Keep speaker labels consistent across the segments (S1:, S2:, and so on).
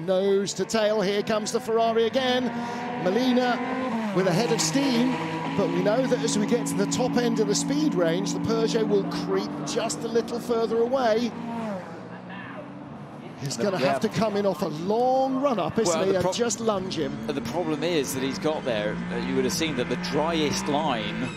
S1: nose to tail. Here comes the Ferrari again. Molina with a head of steam, but we know that as we get to the top end of the speed range, the Peugeot will creep just a little further away. He's going to have to come in off a long run-up, isn't he, and just lunge him.
S2: The problem is that he's got there, you would have seen that the driest line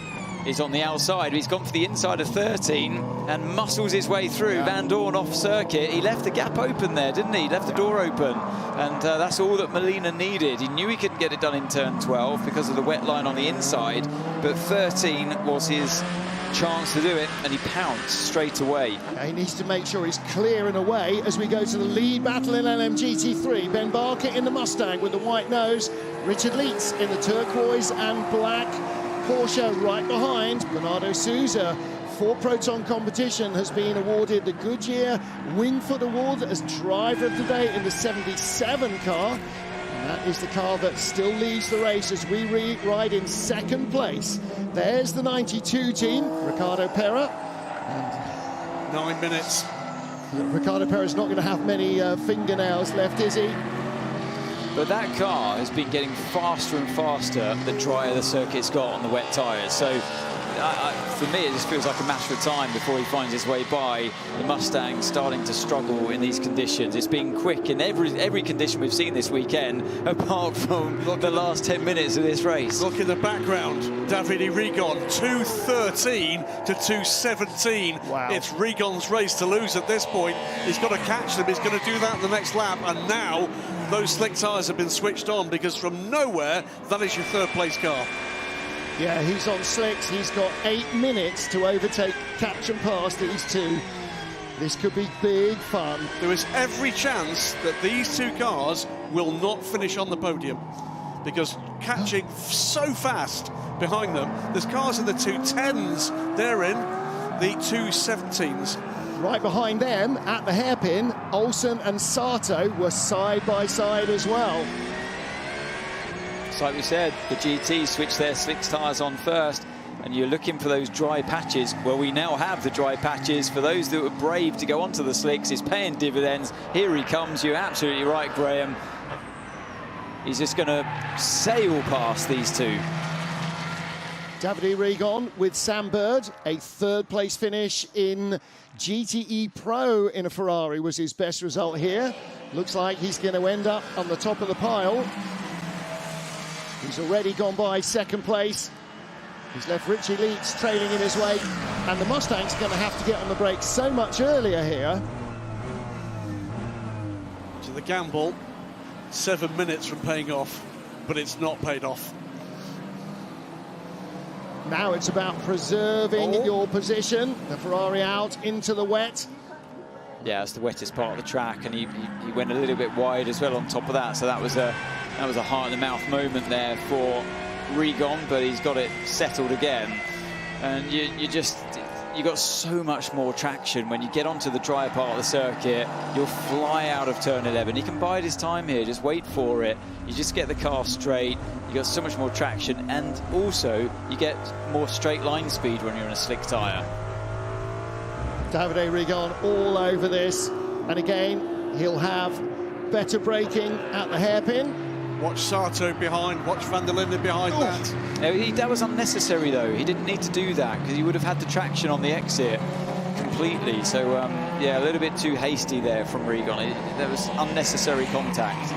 S2: is on the outside. He's gone for the inside of 13 and muscles his way through. Yeah. Van Dorn off circuit. He left the gap open there, didn't he? He left the door open. And that's all that Molina needed. He knew he couldn't get it done in turn 12 because of the wet line on the inside. But 13 was his chance to do it, and he pounced straight away.
S1: Yeah, he needs to make sure he's clear and away as we go to the lead battle in LMGT3. Ben Barker in the Mustang with the white nose. Richard Leitz in the turquoise and black Porsche right behind. Bernardo Souza for Proton Competition has been awarded the Goodyear Wingfoot Award as driver of the day in the 77 car. And that is the car that still leads the race as we ride in second place. There's the 92 team, Ricardo Pera. And
S3: 9 minutes.
S1: Ricardo Pera's not going to have many fingernails left, is he?
S2: But that car has been getting faster and faster the drier the circuit's got on the wet tyres. So for me, it just feels like a matter of time before he finds his way by. The Mustang starting to struggle in these conditions. It's been quick in every condition we've seen this weekend, apart from the last 10 minutes of this race.
S3: Look in the background, Davide Rigon, 2:13 to 2:17.
S1: Wow.
S3: It's Rigon's race to lose at this point. He's got to catch them. He's going to do that in the next lap. And now those slick tyres have been switched on, because from nowhere, that is your third place car.
S1: Yeah, he's on slicks. He's got 8 minutes to overtake, catch and pass these two. This could be big fun.
S3: There is every chance that these two cars will not finish on the podium, because catching so fast behind them, there's cars in the 210s, they're in the 217s.
S1: Right behind them, at the hairpin, Olsen and Sato were side by side as well.
S2: Like we said, the GT switched their slicks tyres on first, and you're looking for those dry patches. Well, we now have the dry patches. For those that were brave to go onto the slicks, it's paying dividends. Here he comes. You're absolutely right, Graham. He's just going to sail past these two.
S1: Davide Rigon with Sam Bird, a third-place finish in GTE Pro in a Ferrari was his best result here. Looks like he's going to end up on the top of the pile. He's already gone by second place. He's left Richie Leitz trailing in his wake, and the Mustang's going to have to get on the brakes so much earlier here.
S3: To the gamble, 7 minutes from paying off, but it's not paid off.
S1: Now it's about preserving your position. The Ferrari out into the wet.
S2: Yeah, it's the wettest part of the track, and he went a little bit wide as well on top of that. So that was a heart-in-the-mouth moment there for Rigon, but he's got it settled again. And you got so much more traction when you get onto the drier part of the circuit. You'll fly out of turn 11. He can bide his time here, just wait for it. You just get the car straight. You got so much more traction, and also you get more straight line speed when you're in a slick tyre.
S1: Davide Rigon all over this, and again he'll have better braking at the hairpin.
S3: Watch Sato behind, watch Van der Linde behind that.
S2: That was unnecessary though. He didn't need to do that, because he would have had the traction on the exit completely. So yeah, a little bit too hasty there from Rigon. There was unnecessary contact.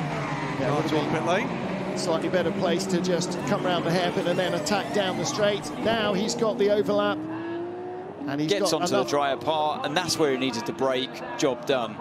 S1: Yeah, would have been
S3: a bit late.
S1: Slightly better place to just come round the hairpin and then attack down the straight. Now he's got the overlap. And he
S2: gets onto the drier part, and that's where he needed to brake. Job done.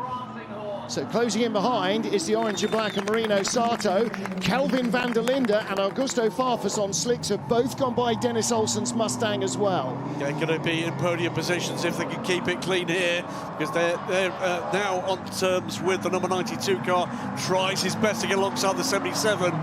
S1: So closing in behind is the orange and black and Marino Sato. Kelvin van der Linde and Augusto Farfus on slicks have both gone by Dennis Olsen's Mustang as well.
S3: They're going to be in podium positions if they can keep it clean here, because they're now on terms with the number 92 car. Tries his best to get alongside the 77.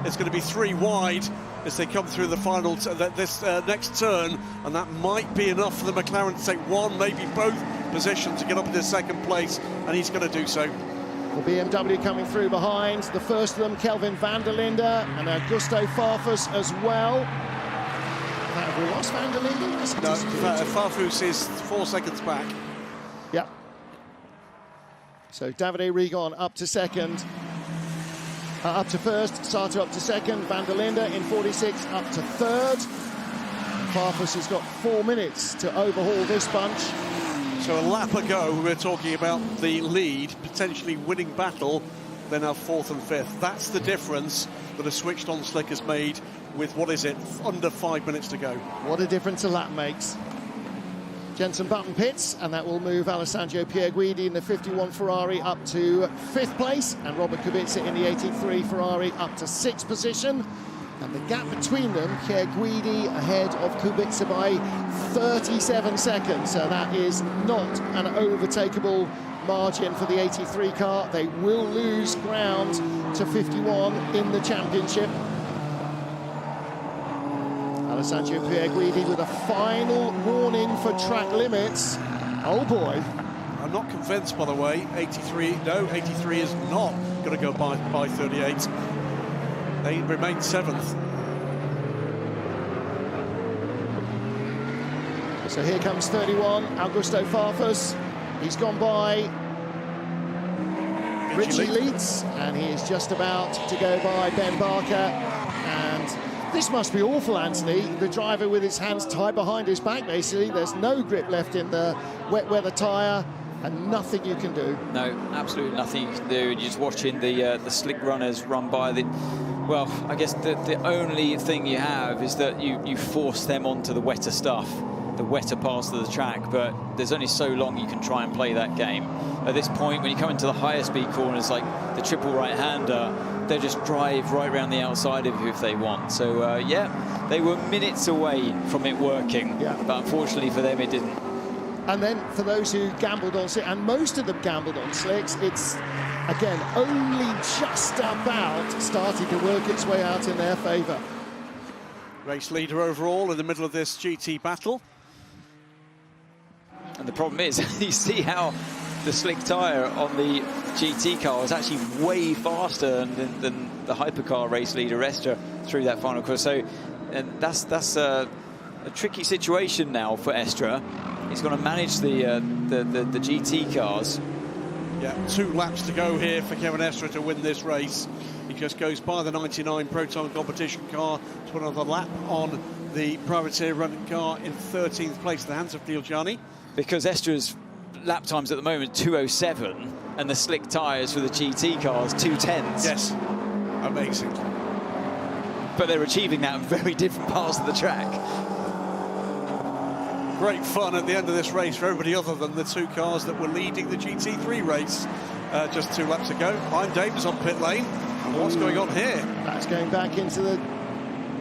S3: It's going to be 3 wide as they come through the final this next turn, and that might be enough for the McLaren to take one, maybe both positions to get up into second place, and he's going to do so.
S1: The BMW coming through behind. The first of them, Kelvin van der Linde and Augusto Farfus as well. Have we lost van der Linde?
S3: No, Farfus is 4 seconds back.
S1: Yep. So Davide Rigon up to second. Up to first, Sato up to second, Van der Linde in 46 up to third. Farfus has got 4 minutes to overhaul this bunch.
S3: So a lap ago, we're talking about the lead, potentially winning battle, then our 4th and 5th. That's the difference that a switched-on slick has made with, what is it, under 5 minutes to go.
S1: What a difference a lap makes. Jenson Button pits, and that will move Alessandro Pierguidi in the 51 Ferrari up to 5th place, and Robert Kubica in the 83 Ferrari up to 6th position. And the gap between them, Pierguidi ahead of Kubica by 37 seconds, so that is not an overtakeable margin for the 83 car. They will lose ground to 51 in the championship. Alessandro Pierguidi with a final warning for track limits. Oh boy.
S3: I'm not convinced, by the way. 83 is not going to go by 38. They remain 7th.
S1: So here comes 31, Augusto Farfus. He's gone by Richie Leeds, and he is just about to go by Ben Barker. And this must be awful, Anthony. The driver with his hands tied behind his back, basically. There's no grip left in the wet weather tyre, and nothing you can do.
S2: No, absolutely nothing you can do. You're just watching the slick runners run by. Well, I guess the only thing you have is that you force them onto the wetter stuff, the wetter parts of the track, but there's only so long you can try and play that game. At this point, when you come into the higher speed corners, like the triple right-hander, they just drive right around the outside of you if they want. So, yeah, they were minutes away from it working, but unfortunately for them, it didn't.
S1: And then for those who gambled on slicks, and most of them gambled on slicks, it's, again, only just about starting to work its way out in their favour.
S3: Race leader overall in the middle of this GT battle.
S2: And the problem is, you see how the slick tyre on the GT car is actually way faster than the hypercar race leader Estra through that final course. So and that's a tricky situation now for Estra. He's going to manage the GT cars.
S3: Yeah, 2 laps to go here for Kevin Estra to win this race. He just goes by the 99 Proton competition car to another lap on the privateer running car in 13th place, the hands of Giuliani.
S2: Because Estra's lap times at the moment 2:07, and the slick tyres for the GT cars 2:10s.
S3: Yes, amazing.
S2: But they're achieving that in very different parts of the track.
S3: Great fun at the end of this race for everybody other than the 2 cars that were leading the GT3 race just 2 laps ago. I'm Davis on pit lane. What's going on here?
S1: That's going back into the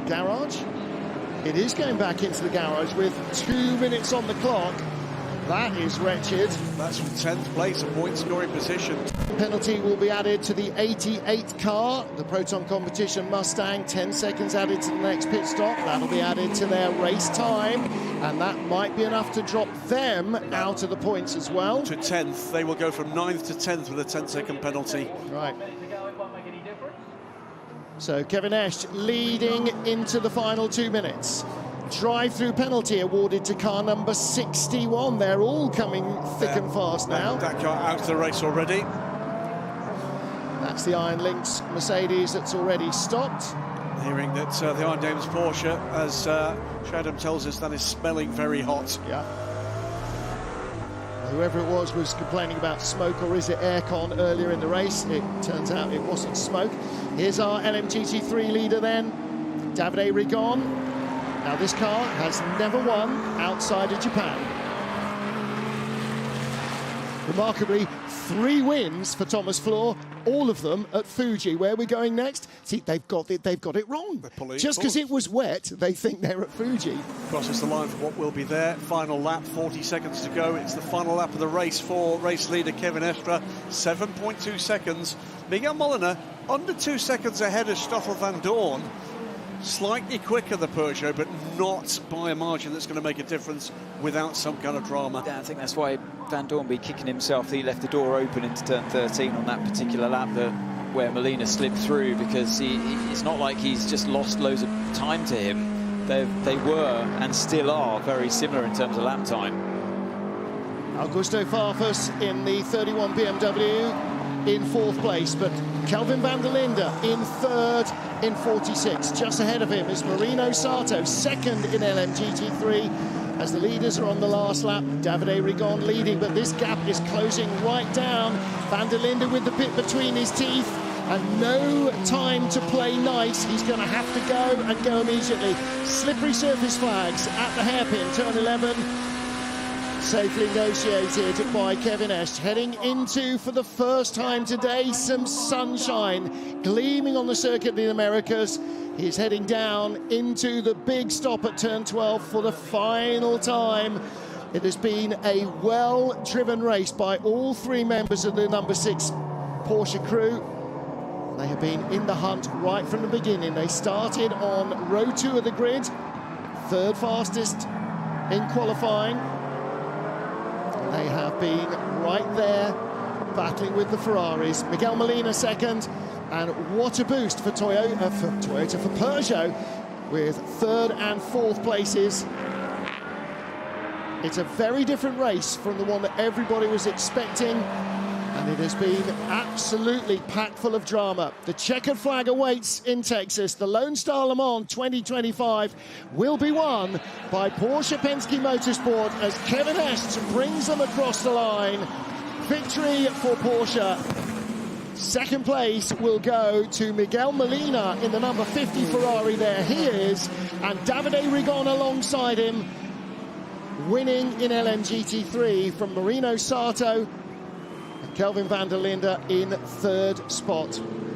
S1: garage. It is going back into the garage with 2 minutes on the clock. That is wretched.
S3: That's from 10th place, a point-scoring position.
S1: Penalty will be added to the 88 car, the Proton competition Mustang. 10 seconds added to the next pit stop. That'll be added to their race time, and that might be enough to drop them out of the points as well.
S3: To 10th, they will go from 9th to 10th with a 10-second penalty.
S1: Right. So Kevin Esch leading into the final 2 minutes. Drive-through penalty awarded to car number 61. They're all coming thick and fast now.
S3: That car out of the race already.
S1: That's the Iron Lynx Mercedes that's already stopped.
S3: Hearing that the Iron Dames Porsche, as Shadam tells us, that is smelling very hot.
S1: Yeah. Whoever it was complaining about smoke, or is it aircon, earlier in the race. It turns out it wasn't smoke. Here's our LMGT3 leader then, Davide Rigon. Now this car has never won outside of Japan. Remarkably, 3 wins for Thomas Floor, all of them at Fuji. Where are we going next? See, they've got it wrong. Just because it was wet, they think they're at Fuji.
S3: Crosses the line for what will be their final lap. 40 seconds to go. It's the final lap of the race for race leader Kevin Estra. 7.2 seconds. Miguel Molina under 2 seconds ahead of Stoffel van Dorn. Slightly quicker, the Peugeot, but not by a margin that's going to make a difference without some kind of drama.
S2: Yeah, I think that's why Van Dorn be kicking himself. He left the door open into turn 13 on that particular lap where Molina slipped through, because it's not like he's just lost loads of time to him. They were and still are very similar in terms of lap time.
S1: Augusto Farfus in the 31 BMW in 4th place, but Kelvin van der Linde in 3rd in 46. Just ahead of him is Marino Sato, 2nd in LMGT3. As the leaders are on the last lap, Davide Rigon leading, but this gap is closing right down. Van der Linde with the pit between his teeth, and no time to play nice. He's going to have to go and go immediately. Slippery surface flags at the hairpin, turn 11. Safely negotiated by Kevin Escht. Heading into, for the first time today, some sunshine gleaming on the circuit of the Americas. He's heading down into the big stop at turn 12 for the final time. It has been a well-driven race by all 3 members of the number 6 Porsche crew. They have been in the hunt right from the beginning. They started on row 2 of the grid, 3rd fastest in qualifying. They have been right there battling with the Ferraris. Miguel Molina 2nd, and what a boost for for Peugeot, with 3rd and 4th places. It's a very different race from the one that everybody was expecting, and it has been absolutely packed full of drama. The checkered flag awaits in Texas. The Lone Star Le Mans 2025 will be won by Porsche Penske Motorsport as Kevin Escht brings them across the line. Victory for Porsche. 2nd place will go to Miguel Molina in the number 50 Ferrari. There he is, and Davide Rigon alongside him, winning in LMGT3 from Marino Sato and Kelvin van der Linde in 3rd spot.